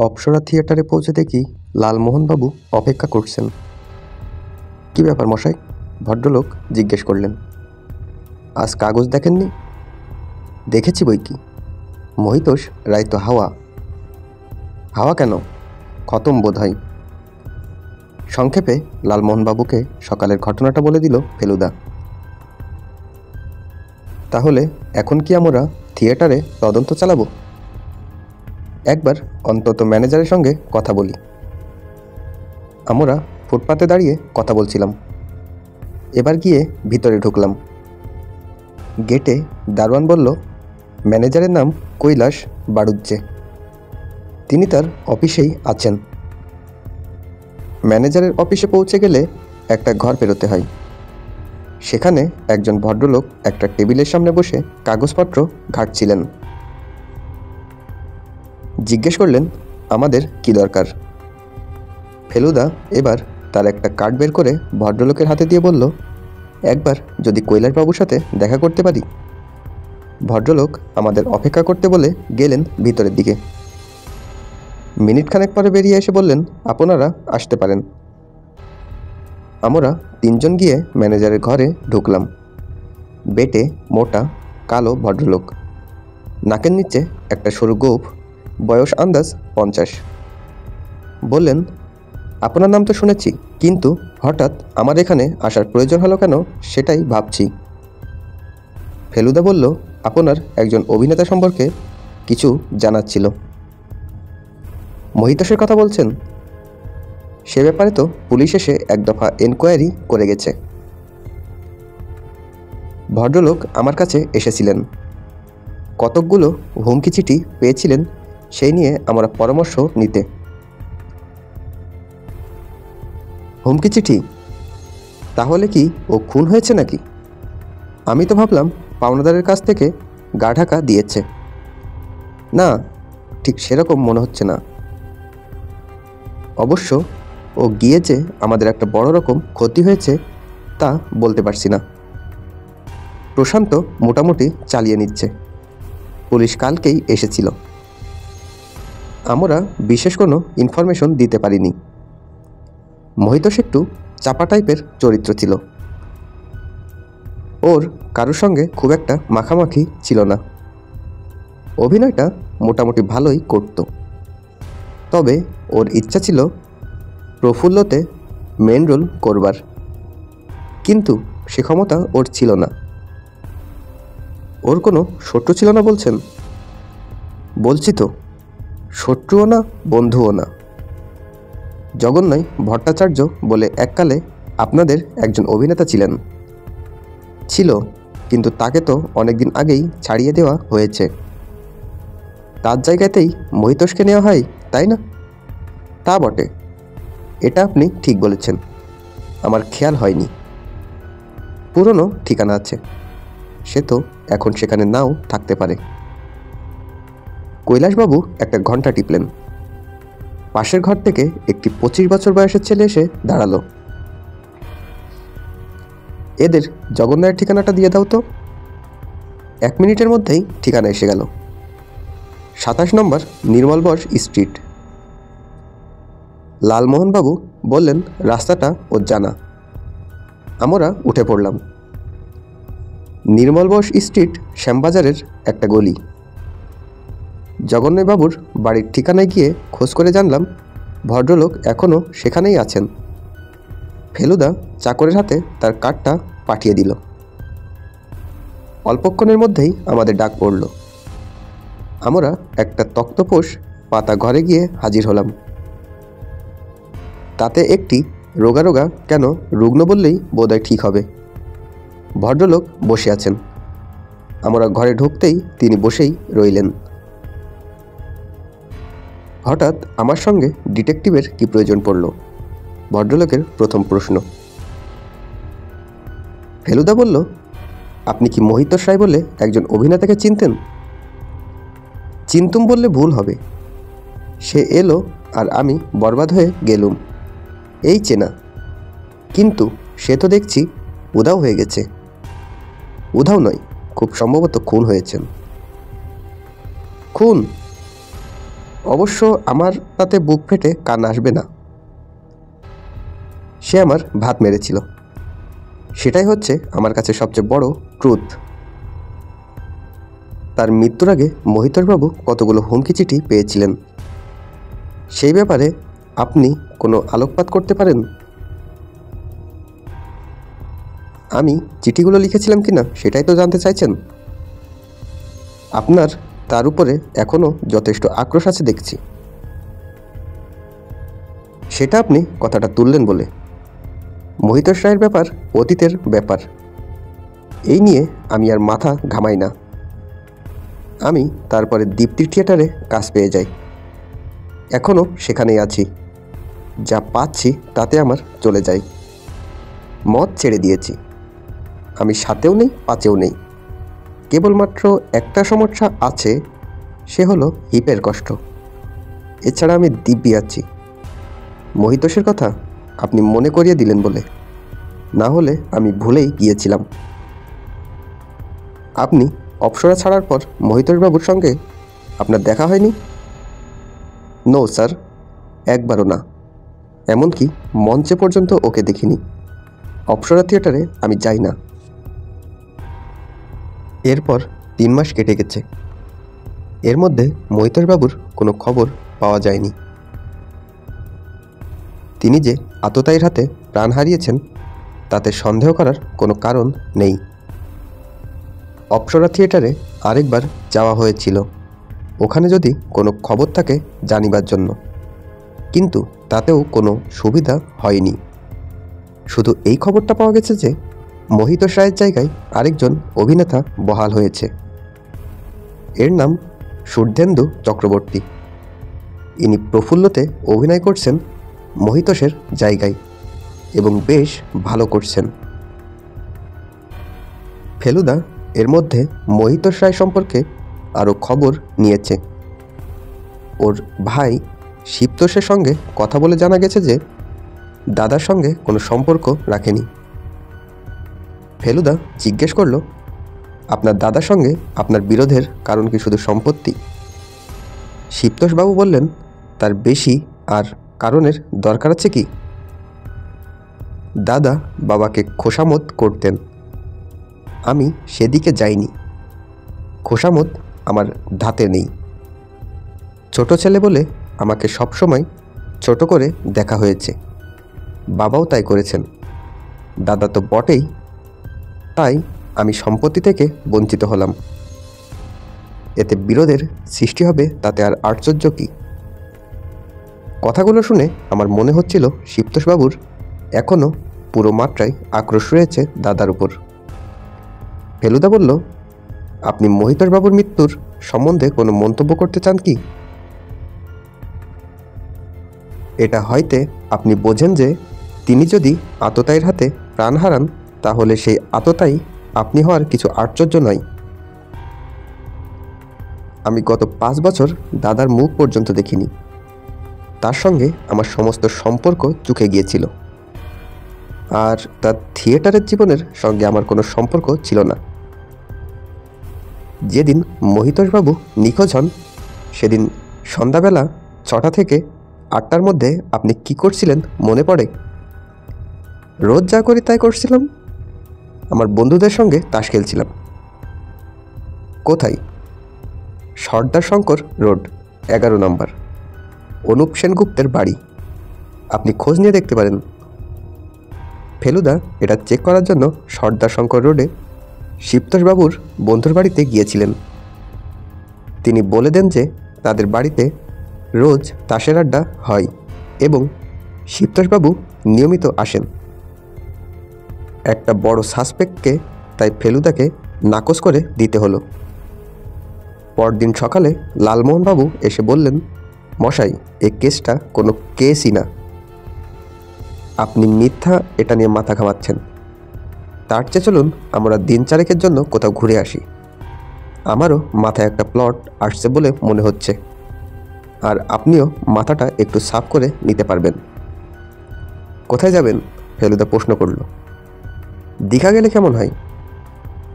অপ্সরা থিয়েটারে পৌঁছে দেখি লালমোহনবাবু অপেক্ষা করছেন। কি ব্যাপার মশাই? ভদ্রলোক জিজ্ঞেস করলেন। আজ কাগজ দেখেননি? দেখেছি বই কি। মহিতোষ রায় তো হাওয়া। হাওয়া কেন? খতম বোধ হয়। সংক্ষেপে লালমোহনবাবুকে সকালের ঘটনাটা বলে দিল ফেলুদা। তাহলে এখন কি আমরা থিয়েটারে তদন্ত চালাবো? একবার অন্তত ম্যানেজারের সঙ্গে কথা বলি। আমরা ফুটপাতে দাঁড়িয়ে কথা বলছিলাম। এবার গিয়ে ভিতরে ঢুকলাম। গেটে দারোয়ান বলল, ম্যানেজারের নাম কৈলাস বাড়ুজ্জে। তিনি তার অফিসেই আছেন। ম্যানেজারের অফিসে পৌঁছে গেলে একটা ঘর পেরোতে হয়। সেখানে একজন ভদ্রলোক একটা টেবিলের সামনে বসে কাগজপত্র ঘাঁটছিলেন। জিজ্ঞেস করলেন আমাদের কি দরকার। ফেলুদা এবার তার একটা কার্ড বের করে ভদ্রলোকের হাতে দিয়ে বলল, একবার যদি কৈলাসবাবুর সাথে দেখা করতে পারি। ভদ্রলোক আমাদের অপেক্ষা করতে বলে গেলেন ভিতরের দিকে। মিনিটখানেক পরে বেরিয়ে এসে বললেন, আপনারা আসতে পারেন। আমরা তিনজন গিয়ে ম্যানেজারের ঘরে ঢুকলাম। বেটে মোটা কালো ভদ্রলোক, নাকের নিচে একটা সরু গোঁফ, বয়স আন্দাজ 50। বললেন, আপনার নাম তো শুনেছি, কিন্তু হঠাৎ আমার এখানে আসার প্রয়োজন হলো কেন সেটাই ভাবছি। ফেলুদা বলল, আপনার একজন অভিনেতা সম্পর্কে কিছু জানার ছিল। মহিতোষের কথা বলছেন? সে ব্যাপারে তো পুলিশ এসে এক দফা এনকোয়ারি করে গেছে। ভদ্রলোক আমার কাছে এসেছিলেন। কতকগুলো হুমকি চিঠি পেয়েছিলেন, সেই নিয়ে আমরা পরামর্শ নিতে। হুমকি চিঠি? তাহলে কি ও খুন হয়েছে নাকি? আমি তো ভাবলাম পাওনাদারের কাছ থেকে গা ঢাকা দিয়েছে। না, ঠিক সেরকম মনে হচ্ছে না। অবশ্য ও গিয়ে যে আমাদের একটা বড় রকম ক্ষতি হয়েছে তা বলতে পারছি না। প্রশান্ত মোটামুটি চালিয়ে নিচ্ছে। পুলিশ কালকেই এসেছিল। আমরা বিশেষ কোনো ইনফরমেশন দিতে পারিনি। মহিতোষ একটু চাপা টাইপের চরিত্র ছিল। ওর কারোর সঙ্গে খুব একটা মাখামাখি ছিল না। অভিনয়টা মোটামুটি ভালোই করত। তবে ওর ইচ্ছা ছিল প্রফুল্লতে মেন রোল করবার, কিন্তু সে ক্ষমতা ওর ছিল না। ওর কোনো শত্রু ছিল না বলছেন? বলছি তো, শত্রুও না, বন্ধুও না। জগন্নয় ভট্টাচার্য বলে এককালে আপনাদের একজন অভিনেতা ছিলেন। ছিল, কিন্তু তাকে তো অনেকদিন আগেই ছাড়িয়ে দেওয়া হয়েছে। তার জায়গাতেই মহিতোষকে নেওয়া হয়, তাই না? তা বটে, এটা আপনি ঠিক বলেছেন। আমার খেয়াল হয়নি। পুরনো ঠিকানা আছে, সে তো এখন সেখানে নাও থাকতে পারে। কৈলাসবাবু একটা ঘন্টা টিপলেন। পাশের ঘর থেকে একটি 25 বছর বয়সের ছেলে এসে দাঁড়ালো। এদের জগন্নাথের ঠিকানাটা দিয়ে দাও তো। 1 মিনিটের মধ্যেই ঠিকানা এসে গেল। 27 নম্বর নির্মলবস স্ট্রিট। লালমোহনবাবু বললেন, রাস্তাটা ওর জানা। আমরা উঠে পড়লাম। নির্মলবস স্ট্রিট শ্যামবাজারের একটা গলি। জগন্নয়বাবুর বাড়ির ঠিকানায় গিয়ে খোঁজ করে জানলাম ভদ্রলোক এখনও সেখানেই আছেন। ফেলুদা চাকরের হাতে তার কার্ডটা পাঠিয়ে দিল। অল্পক্ষণের মধ্যেই আমাদের ডাক পড়ল। আমরা একটা তক্তপোষ পাতা ঘরে গিয়ে হাজির হলাম। তাতে একটি রোগা রোগা, কেন রুগ্ন বললেই বোধহয় ঠিক হবে, ভদ্রলোক বসে আছেন। আমরা ঘরে ঢুকতেই তিনি বসেই রইলেন। হঠাৎ আমার সঙ্গে ডিটেকটিভের কি প্রয়োজন পড়ল? ভদ্রলোকের প্রথম প্রশ্ন। ফেলুদা বলল, আপনি কি মহিতোষ রায় বলে একজন অভিনেতাকে চিনতেন? চিনতুম বললে ভুল হবে। সে এলো আর আমি বরবাদ হয়ে গেলুম, এই চেনা। কিন্তু সে তো দেখছি উধাও হয়ে গেছে। উধাও নয়, খুব সম্ভবত খুন হয়েছেন। খুন? অবশ্য আমার তাতে বুক ফেটে কান আসবে না। সে আমার ভাত মেরেছিল, সেটাই হচ্ছে আমার কাছে সবচেয়ে বড় ট্রুথ। তার মৃত্যুর আগে মহিতরবাবু কতগুলো হুমকি চিঠি পেয়েছিলেন, সেই ব্যাপারে আপনি কোনো আলোকপাত করতে পারেন? আমি চিঠিগুলো লিখেছিলাম কিনা সেটাই তো জানতে চাইছেন। আপনার তার উপরে এখনও যথেষ্ট আক্রোশ আছে দেখছি। সেটা আপনি কথাটা তুললেন বলে। মহিতোষ রায়ের ব্যাপার অতীতের ব্যাপার, এই নিয়ে আমি আর মাথা ঘামাই না। আমি তারপরে দীপ্তি থিয়েটারে কাজ পেয়ে যাই, এখনও সেখানেই আছি। যা পাচ্ছি তাতে আমার চলে যায়। মদ ছেড়ে দিয়েছি, আমি সাতেও নেই পাঁচেও নেই। কেবলমাত্র একটা সমস্যা আছে, সে হলো হিপের কষ্ট। এছাড়া আমি দিব্যি আছি। মহিতোষের কথা আপনি মনে করিয়ে দিলেন বলে, না হলে আমি ভুলেই গিয়েছিলাম। আপনি অপ্সরা ছাড়ার পর মহিতোষবাবুর সঙ্গে আপনার দেখা হয়নি? নো স্যার, একবারও না। এমনকি মঞ্চে পর্যন্ত ওকে দেখিনি। অপ্সরা থিয়েটারে আমি যাই না। এরপর 3 মাস কেটে গেছে। এর মধ্যে মহিতোষবাবুর কোনো খবর পাওয়া যায়নি। তিনি যে আততায়ীর হাতে প্রাণ হারিয়েছেন তাতে সন্দেহ করার কোনো কারণ নেই। অপ্সরা থিয়েটারে আরেকবার যাওয়া হয়েছিল, ওখানে যদি কোনো খবর থাকে জানিবার জন্য, কিন্তু তাতেও কোনো সুবিধা হয়নি। শুধু এই খবরটা পাওয়া গেছে যে মহিতোষ রায়ের জায়গায় আরেকজন অভিনেতা বহাল হয়েছে। এর নাম সূর্ধেন্দু চক্রবর্তী। ইনি প্রফুল্লতে অভিনয় করছেন মহিতোষের জায়গায় এবং বেশ ভালো করছেন। ফেলুদা এর মধ্যে মহিতোষ রায় সম্পর্কে আরও খবর নিয়েছে। ওর ভাই শিবতোষের সঙ্গে কথা বলে জানা গেছে যে দাদার সঙ্গে কোনো সম্পর্ক রাখেনি। ফেলুদা জিজ্ঞেস করল, আপনার দাদার সঙ্গে আপনার বিরোধের কারণ কি শুধু সম্পত্তি? শিবতোষবাবু বললেন, তার বেশি আর কারণের দরকার আছে কি? দাদা বাবাকে খোশামত করতেন, আমি সেদিকে যাইনি। খোশামত আমার ধাতে নেই। ছোট ছেলে বলে আমাকে সবসময় ছোট করে দেখা হয়েছে, বাবাও তাই করেছেন, দাদা তো বটেই। তাই আমি সম্পত্তি থেকে বঞ্চিত হলাম। এতে বিরোধের সৃষ্টি হবে তাতে আর আশ্চর্য কি? কথাগুলো শুনে আমার মনে হচ্ছিল শিবতোষবাবুর এখনও পুরো মাত্রায় আক্রোশ রয়েছে দাদার উপর। ফেলুদা বলল, আপনি মহিতোষবাবুর মৃত্যুর সম্বন্ধে কোনো মন্তব্য করতে চান কি? এটা হয়তো আপনি বোঝেন যে তিনি যদি আততায়ীর হাতে প্রাণ হারান তাহলে সেই আততায়ী আপনি হওয়ার কিছু আশ্চর্য নয়। আমি গত 5 বছর দাদার মুখ পর্যন্ত দেখিনি। তার সঙ্গে আমার সমস্ত সম্পর্ক চুকে গিয়েছিল, আর তার থিয়েটারের জীবনের সঙ্গে আমার কোনো সম্পর্ক ছিল না। যেদিন মহিতোষবাবু নিখোঁজ হন সেদিন সন্ধ্যাবেলা 6টা থেকে 8টার মধ্যে আপনি কি করছিলেন মনে পড়ে? রোজ যা করি তাই করছিলাম, আমার বন্ধুদের সঙ্গে তাস খেলছিলাম। কোথায়? সর্দার শঙ্কর রোড 11 নম্বর, অনুপ সেনগুপ্তের বাড়ি। আপনি খোঁজ নিয়ে দেখতে পারেন। ফেলুদা এটা চেক করার জন্য সর্দার শঙ্কর রোডে শিবতোষবাবুর বন্ধুর বাড়িতে গিয়েছিলেন। তিনি বলে দেন যে তাদের বাড়িতে রোজ তাসের আড্ডা হয় এবং শিবতোষবাবু নিয়মিত আসেন। একটা বড় সাসপেক্টকে তাই ফেলুদাকে নাকচ করে দিতে হলো। পরদিন সকালে লালমোহনবাবু এসে বললেন, মশাই, এই কেসটা কোনো কেসই না, আপনি মিথ্যা এটা নিয়ে মাথা ঘামাচ্ছেন। তার চেয়ে চলুন আমরা দিন 4 জন্য কোথাও ঘুরে আসি। আমারও মাথায় একটা প্লট আসছে বলে মনে হচ্ছে, আর আপনিও মাথাটা একটু সাফ করে নিতে পারবেন। কোথায় যাবেন? ফেলুদা প্রশ্ন করল। দীঘা গেলে কেমন হয়?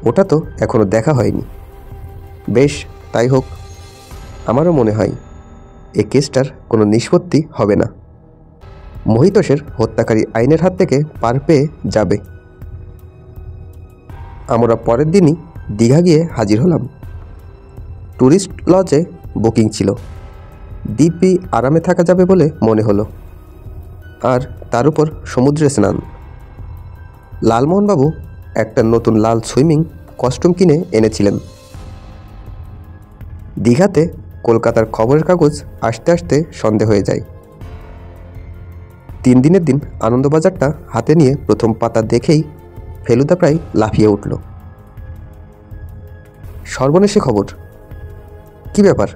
ওটা তো এখনো দেখা হয়নি। বেশ, তাই হোক। আমারও মনে হয় এই কেসটার কোনো নিষ্পত্তি হবে না। মহিতোষের হত্যাকারী আইনের হাত থেকে পার পেয়ে যাবে। আমরা পরের দিনই দীঘা গিয়ে হাজির হলাম। ট্যুরিস্ট লজে বুকিং ছিল। দিব্যি আরামে থাকা যাবে বলে মনে হলো। আর তার উপর সমুদ্রে স্নান। লালমোহনবাবু একটা নতুন লাল সুইমিং কস্টিউম কিনে এনেছিলেন। দীঘাতে কলকাতার খবরের কাগজ আসতে আসতে সন্ধে হয়ে যায়। 3 দিনের দিন আনন্দবাজারটা হাতে নিয়ে প্রথম পাতা দেখেই ফেলুদা প্রায় লাফিয়ে উঠল। সর্বনেশে খবর। কি ব্যাপার?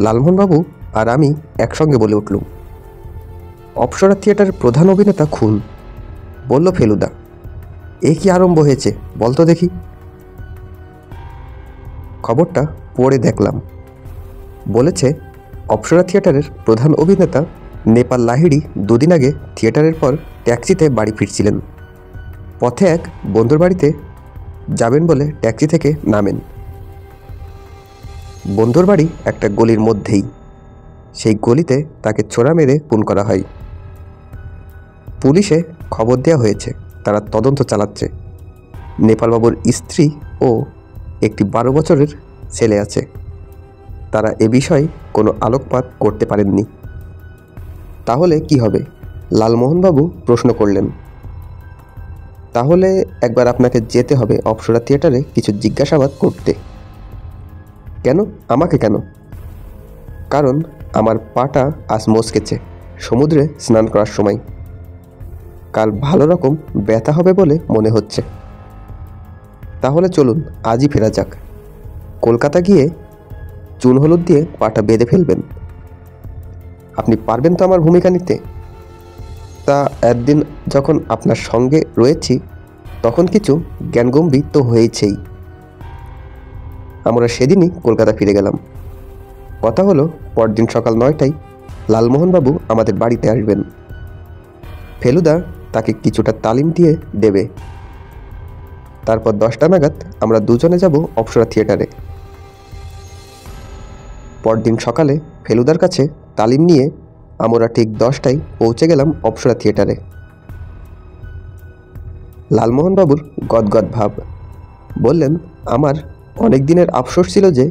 লালমোহনবাবু আর আমি একসঙ্গে বলে উঠলুম। অপ্সরা থিয়েটারের প্রধান অভিনেতা খুন, বলল ফেলুদা। এ কি আরম্ভ হয়েছে বলতো দেখি। খবরটা পড়ে দেখলাম। বলেছে অপ্সরা থিয়েটারের প্রধান অভিনেতা নেপাল লাহিড়ী 2 দিন আগে থিয়েটারের পর ট্যাক্সিতে বাড়ি ফিরছিলেন। পথে এক বন্ধুর বাড়িতে যাবেন বলে ট্যাক্সি থেকে নামেন। বন্ধুর বাড়ি একটা গলির মধ্যেই। সেই গলিতে তাকে ছোড়া মেরে খুন করা হয়। পুলিশে খবর দেওয়া হয়েছে, তারা তদন্ত চালাচ্ছে। নেপালবাবুর স্ত্রী ও একটি 12 বছরের ছেলে আছে। তারা এ বিষয়ে কোনো আলোকপাত করতে পারেননি। তাহলে কি হবে? লালমোহনবাবু প্রশ্ন করলেন। তাহলে একবার আপনাকে যেতে হবে অপ্সরা থিয়েটারে কিছু জিজ্ঞাসাবাদ করতে। কেন? আমাকে কেন? কারণ আমার পাটা আজ মচকেছে সমুদ্রে স্নান করার সময়। কাল ভালো রকম ব্যথা হবে বলে মনে হচ্ছে। তাহলে চলুন আজই ফেরা যাক। কলকাতা গিয়ে চুন হলুদ দিয়ে পাটা বেঁধে ফেলবেন। আপনি পারবেন তো আমার ভূমিকা নিতে? তা একদিন যখন আপনার সঙ্গে রয়েছি তখন কিছু জ্ঞানগম্ভীর তো হয়েছেই। আমরা সেদিনই কলকাতা ফিরে গেলাম। কথা হলো পরদিন সকাল 9টায় লালমোহনবাবু আমাদের বাড়িতে আসবেন। ফেলুদা তাকে কিছুটা তালিম দিয়ে দেবে। তারপর 10টা নাগাদ আমরা দুজনে যাব অপ্সরা থিয়েটারে। পরদিন সকালে ফেলুদার কাছে তালিম নিয়ে আমরা ঠিক 10টায় পৌঁছে গেলাম অপ্সরা থিয়েটারে। লালমোহনবাবুর গদগদ ভাব। বললেন, আমার অনেক দিনের আফসোস ছিল যে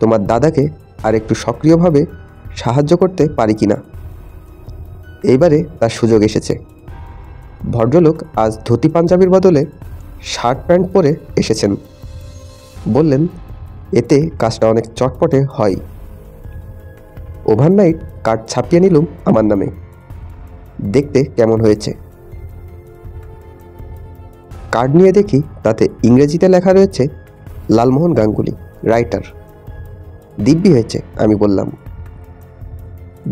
তোমার দাদাকে আর একটু সক্রিয়ভাবে সাহায্য করতে পারি কিনা। এইবারে তার সুযোগ এসেছে। ভদ্রলোক আজ ধুতি পাঞ্জাবির বদলে শার্ট প্যান্ট পরে এসেছেন। বললেন, এতে কাজটা অনেক চটপটে হয়। ওভারনাইট কার্ড ছাপিয়ে নিলুম আমার নামে। দেখতে কেমন হয়েছে? কার্ড নিয়ে দেখি তাতে ইংরেজিতে লেখা রয়েছে লালমোহন গাঙ্গুলি, রাইটার। দিব্যি হয়েছে, আমি বললাম।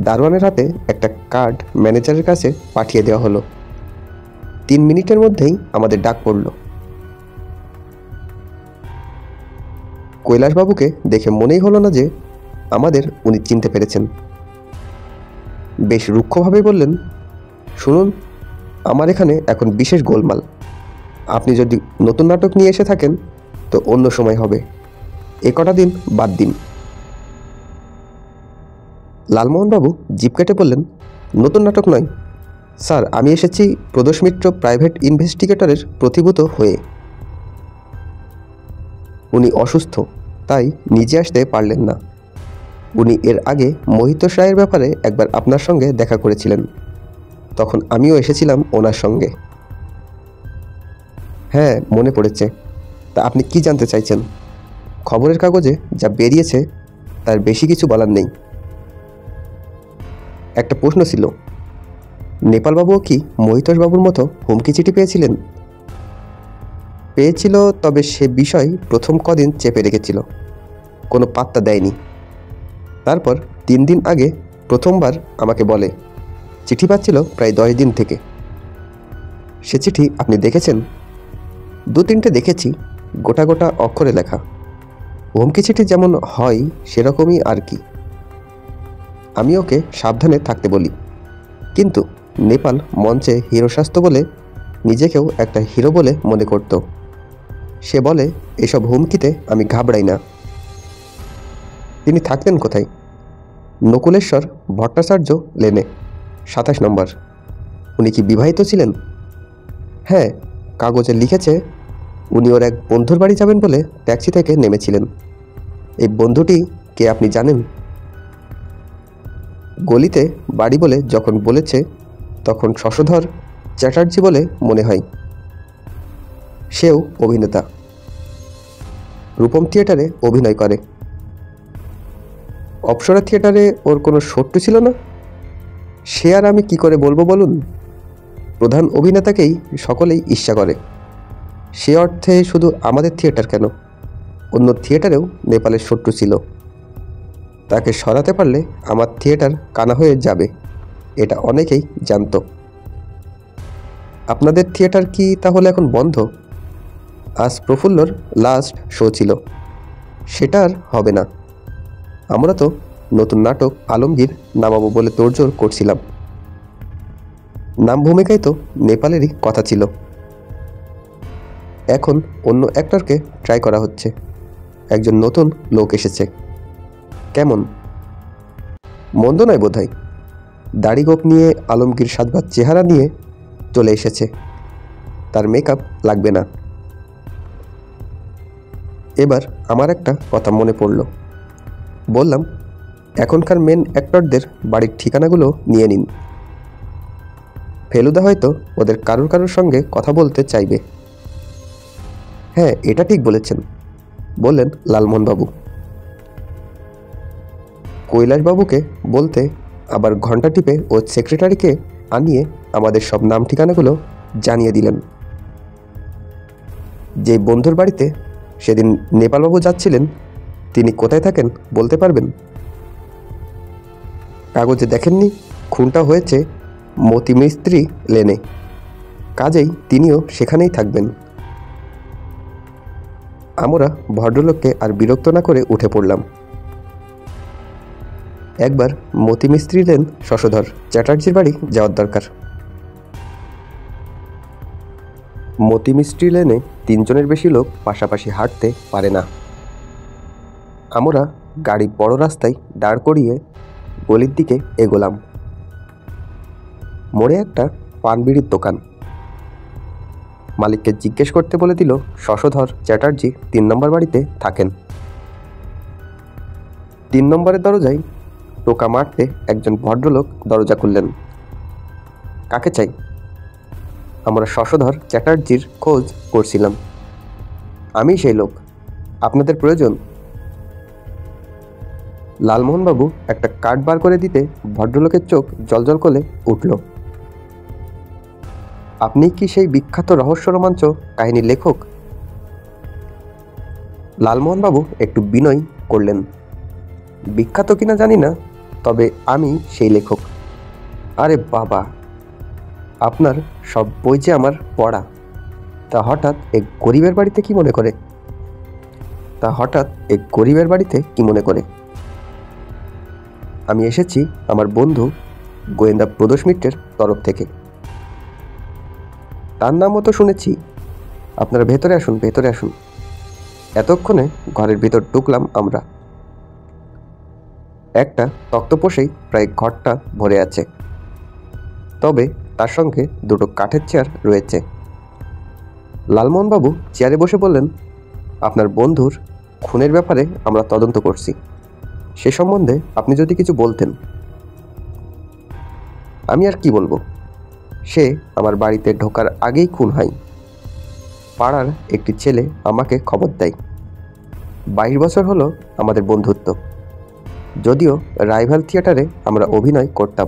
দারোয়ানের হাতে একটা কার্ড ম্যানেজারের কাছে পাঠিয়ে দেওয়া হলো। 3 মিনিটের মধ্যেই আমাদের ডাক পড়ল। কৈলাসবাবুকে দেখে মনেই হলো না যে আমাদের উনি চিনতে পেরেছেন। বেশ রুক্ষভাবে বললেন, শুনুন, আমার এখানে এখন বিশেষ গোলমাল। আপনি যদি নতুন নাটক নিয়ে এসে থাকেন তো অন্য সময় হবে, কটা দিন বাদ দিন। লালমোহনবাবু জিভ কেটে বললেন, নতুন নাটক নয় স্যার, আমি এসেছি প্রদোষ মিত্র প্রাইভেট ইনভেস্টিগেটরের প্রতিভূত হয়ে। উনি অসুস্থ, তাই নিজে আসতে পারলেন না। উনি এর আগে মহিতোষ রায়ের ব্যাপারে একবার আপনার সঙ্গে দেখা করেছিলেন, তখন আমিও এসেছিলাম ওনার সঙ্গে। হ্যাঁ, মনে পড়েছে। তা আপনি কি জানতে চাইছেন? খবরের কাগজে যা বেরিয়েছে তার বেশি কিছু বলার নেই। একটা প্রশ্ন ছিল, নেপালবাবুও কি মহিতোষবাবুর মতো হুমকি চিঠি পেয়েছিলেন? পেয়েছিল, তবে সে বিষয় প্রথম কদিন চেপে রেখেছিল, কোনো পাত্তা দেয়নি। তারপর 3 দিন আগে প্রথমবার আমাকে বলে চিঠি পাচ্ছিল প্রায় 10 দিন থেকে। সে চিঠি আপনি দেখেছেন? 2-3টে দেখেছি, গোটা গোটা অক্ষরে লেখা। হুমকি চিঠি যেমন হয় সেরকমই আর কি। আমি ওকে সাবধানে থাকতে বলি, কিন্তু নেপাল মঞ্চে হিরো সাজত বলে নিজেকেও একটা হিরো বলে মনে করত। সে বলে এসব হুমকিতে আমি ঘাবড়াই না। তিনি থাকতেন কোথায়? নকুলেশ্বর ভট্টাচার্য লেনে, 27 নম্বর। উনি কি বিবাহিত ছিলেন? হ্যাঁ, কাগজে লিখেছে উনি ওর এক বন্ধুর বাড়ি যাবেন বলে ট্যাক্সি থেকে নেমেছিলেন। এই বন্ধুটি কে আপনি জানেন? গলিতে বাড়ি বলে যখন বলেছে তখন শশধর চ্যাটার্জি বলে মনে হয়। সেও অভিনেতা, রূপম থিয়েটারে অভিনয় করে। অপ্সরা থিয়েটারে ওর কোনো শত্রু ছিল না? সে আর আমি কি করে বলবো বলুন। প্রধান অভিনেতাকেই সকলেই ঈর্ষা করে। সে অর্থে শুধু আমাদের থিয়েটার কেন, অন্য থিয়েটারেও নেপালের শত্রু ছিল। তাকে সরাতে পারলে আমার থিয়েটার কানা হয়ে যাবে, এটা অনেকেই জানত। আপনাদের থিয়েটার কি তাহলে এখন বন্ধ? আজ প্রফুল্লর লাস্ট শো ছিল, সেটা আর হবে না। আমরা তো নতুন নাটক আলমগীর নামাবো বলে তোড়জোড় করছিলাম। নাম ভূমিকায় তো নেপালেরই কথা ছিল। এখন অন্য অ্যাক্টরকে ট্রাই করা হচ্ছে। একজন নতুন লোক এসেছে। কেমন? মন্দ নয় বোধহয়। দাড়ি গোপ নিয়ে আলমগীর সাজবার চেহারা নিয়ে চলে এসেছে। তার মেকআপ লাগবে না। এবার আমার একটা কথা মনে পড়ল। বললাম, এখনকার মেন অ্যাক্টরদের বাড়ির ঠিকানাগুলো নিয়ে নিন। ফেলুদা হয়তো ওদের কারোর সঙ্গে কথা বলতে চাইবে। হ্যাঁ, এটা ঠিক বলেছেন, বললেন লালমোহনবাবু। কৈলাসবাবুকে বলতে আবার ঘণ্টা টিপে ও সেক্রেটারিকে আনিয়ে আমাদের সব নাম ঠিকানাগুলো জানিয়ে দিলেন। যে বন্ধুর বাড়িতে সেদিন নেপালবাবু যাচ্ছিলেন তিনি কোথায় থাকেন বলতে পারবেন? কাগজে দেখেননি খুনটা হয়েছে মতি মিস্ত্রি লেনে, কাজেই তিনিও সেখানেই থাকবেন। আমরা ভদ্রলোককে আর বিরক্ত না করে উঠে পড়লাম। একবার মতি মিস্ত্রি লেন শশধর চ্যাটার্জির বাড়ি যাওয়ার দরকার। মতি মিস্ত্রি লেনে 3 জনের বেশি লোক পাশাপাশি হাঁটতে পারে না। আমরা গাড়ি বড় রাস্তায় দাঁড় করিয়ে গলির দিকে এগোলাম। মোড়ে একটা পান বিড়ির দোকান। মালিককে জিজ্ঞেস করতে বলে দিল শশধর চ্যাটার্জি 3 নম্বর বাড়িতে থাকেন। 3 নম্বরের দরজায় টোকা মারতে একজন ভদ্রলোক দরজা খুললেন। কাকে চাই? আমরা শশধর চ্যাটার্জির খোঁজ করছিলাম। আমি সেই লোক, আপনাদের প্রয়োজন? লালমোহনবাবু একটা কার্ড বার করে দিতে ভদ্রলোকের চোখ জলজল করে উঠল। আপনি কি সেই বিখ্যাত রহস্য রোমাঞ্চ কাহিনীর লেখক? লালমোহনবাবু একটু বিনয় করলেন। বিখ্যাত কিনা জানি না, তবে আমি সেই লেখক। আরে বাবা, আপনার সব বই যে আমার পড়া। তা হঠাৎ এক গরিবের বাড়িতে কি মনে করে? আমি এসেছি আমার বন্ধু গোয়েন্দা প্রদোষ মিত্রের তরফ থেকে। তার নামও তো শুনেছি। আপনারা ভেতরে আসুন। এতক্ষণে ঘরের ভিতর ঢুকলাম আমরা। একটা তক্তপোষেই প্রায় ঘরটা ভরে আছে, তবে তার সঙ্গে 2টো কাঠের চেয়ার রয়েছে। লালমোহনবাবু চেয়ারে বসে বললেন, আপনার বন্ধুর খুনের ব্যাপারে আমরা তদন্ত করছি। সে সম্বন্ধে আপনি যদি কিছু বলতেন। আমি আর কি বলবো? সে আমার বাড়িতে ঢোকার আগেই খুন হয়। পাড়ার একটি ছেলে আমাকে খবর দেয়। 22 বছর হলো আমাদের বন্ধুত্ব, যদিও রাইভাল থিয়েটারে আমরা অভিনয় করতাম।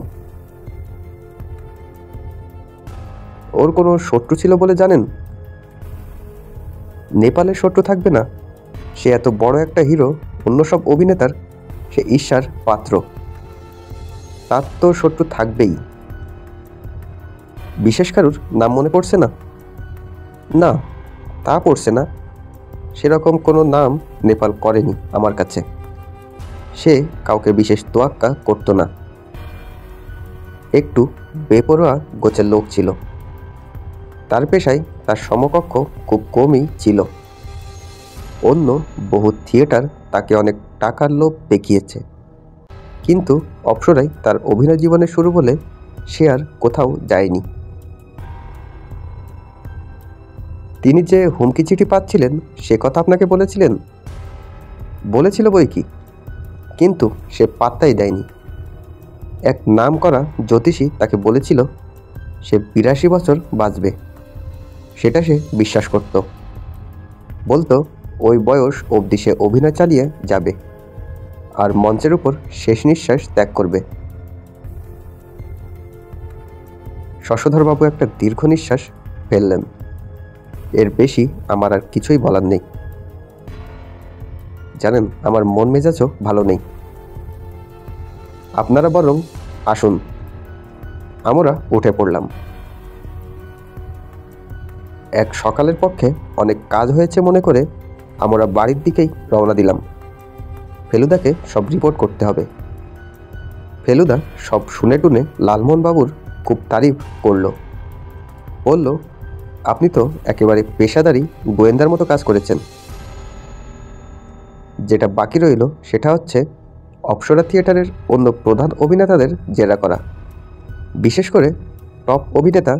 ওর কোনো শত্রু ছিল বলে জানেন? নেপালের শত্রু থাকবে না? সে এত বড় একটা হিরো, অন্য সব অভিনেতার সে ঈর্ষার পাত্র। তার তো শত্রু থাকবেই। বিশেষ কারুর নাম মনে পড়ছে না? না, তা পড়ছে না। সেরকম কোনো নাম নেপাল করেনি আমার কাছে। সে কাউকে বিশেষ তোয়াক্কা করতো না। একটু বেপরোয়া গোছের লোক ছিল। তার পেশায় তার সমকক্ষ খুব কমই ছিল। অন্য বহু থিয়েটার তাকে অনেক টাকার লোভ দেখিয়েছে, কিন্তু অপ্সরাই তার অভিনয় জীবনের শুরু বলে সে আর কোথাও যায়নি। তিনি যে হুমকি চিঠি পাচ্ছিলেন সে কথা আপনাকে বলেছিলেন? বলেছিল বই কি, কিন্তু সে পাত্তাই দেয়নি। এক নামকরা জ্যোতিষী তাকে বলেছিল সে 82 বছর বাঁচবে। সেটা সে বিশ্বাস করত। বলতো ওই বয়স অবধি সে অভিনয় চালিয়ে যাবে আর মঞ্চের উপর শেষ নিঃশ্বাস ত্যাগ করবে। শশধরবাবু একটা দীর্ঘ নিঃশ্বাস ফেললেন। এর বেশি আমার আর কিছুই বলার নেই। জানেন, আমার মন মেজাজও ভালো নেই। আপনারা বরং আসুন। আমরা উঠে পড়লাম। এক সকালের পক্ষে অনেক কাজ হয়েছে মনে করে আমরা বাড়ির দিকেই রওনা দিলাম। ফেলুদাকে সব রিপোর্ট করতে হবে। ফেলুদা সব শুনে টুনে লালমোহনবাবুর খুব তারিফ করল। বলল, আপনি তো একেবারে পেশাদারি গোয়েন্দার মতো কাজ করেছেন। যেটা বাকি রইল সেটা হচ্ছে অপ্সরা থিয়েটারের অন্য প্রধান অভিনেতাদের জেরা করা, বিশেষ করে টপ অভিনেতা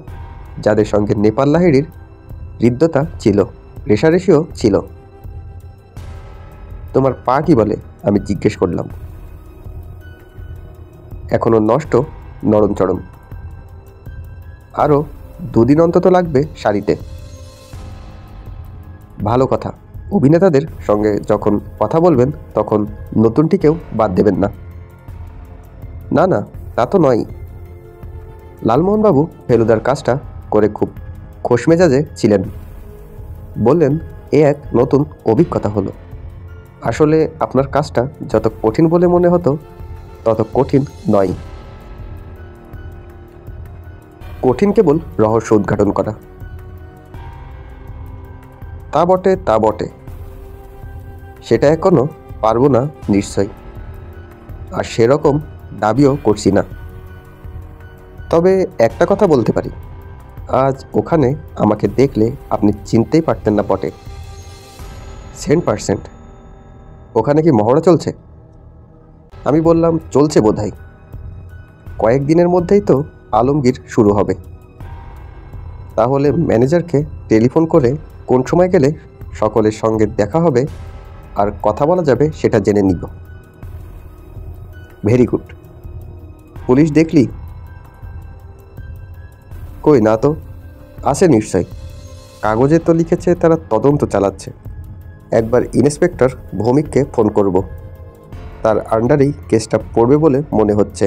যাদের সঙ্গে নেপাল লাহিড়ীর হৃদ্যতা ছিল, রেশারেশিও ছিল। তোমার পা কি বলে? আমি জিজ্ঞেস করলাম। এখনো নষ্ট, নরম চরম। আরও 2 দিন অন্তত লাগবে সারিতে। ভালো কথা, অভিনেতাদের সঙ্গে যখন কথা বলবেন তখন নতুনটিকেও বাদ দেবেন না। না না, তা তো নয়। লালমোহনবাবু ফেলুদার কাজটা করে খুব খোশমেজাজে ছিলেন। বললেন, এ এক নতুন অভিজ্ঞতা হলো। আসলে আপনার কাজটা যত কঠিন বলে মনে হতো তত কঠিন নয়। কঠিন কেবল রহস্য উদ্ঘাটন করা। তা বটে, তা বটে। সেটা এখনো পারবো না নিশ্চয়, আর সেরকম দাবিও করছি না। তবে একটা কথা বলতে পারি, আজ ওখানে আমাকে দেখলে আপনি চিনতেই পারতেন না বটে। 100%। ওখানে কি মহড়া চলছে? আমি বললাম, চলছে বোধহয়। কয়েকদিনের মধ্যেই তো আলমগীর শুরু হবে। তাহলে ম্যানেজারকে টেলিফোন করে কোন সময় গেলে সকলের সঙ্গে দেখা হবে আর কথা বলা যাবে সেটা জেনে নিব। Very good. পুলিশ দেখলি? কই না তো। আছে নিশ্চয়। কাগজে তো লিখেছে তারা তদন্ত চালাচ্ছে। একবার ইন্সপেক্টর ভৌমিককে ফোন করব। তার আন্ডারেই কেসটা পড়বে বলে মনে হচ্ছে।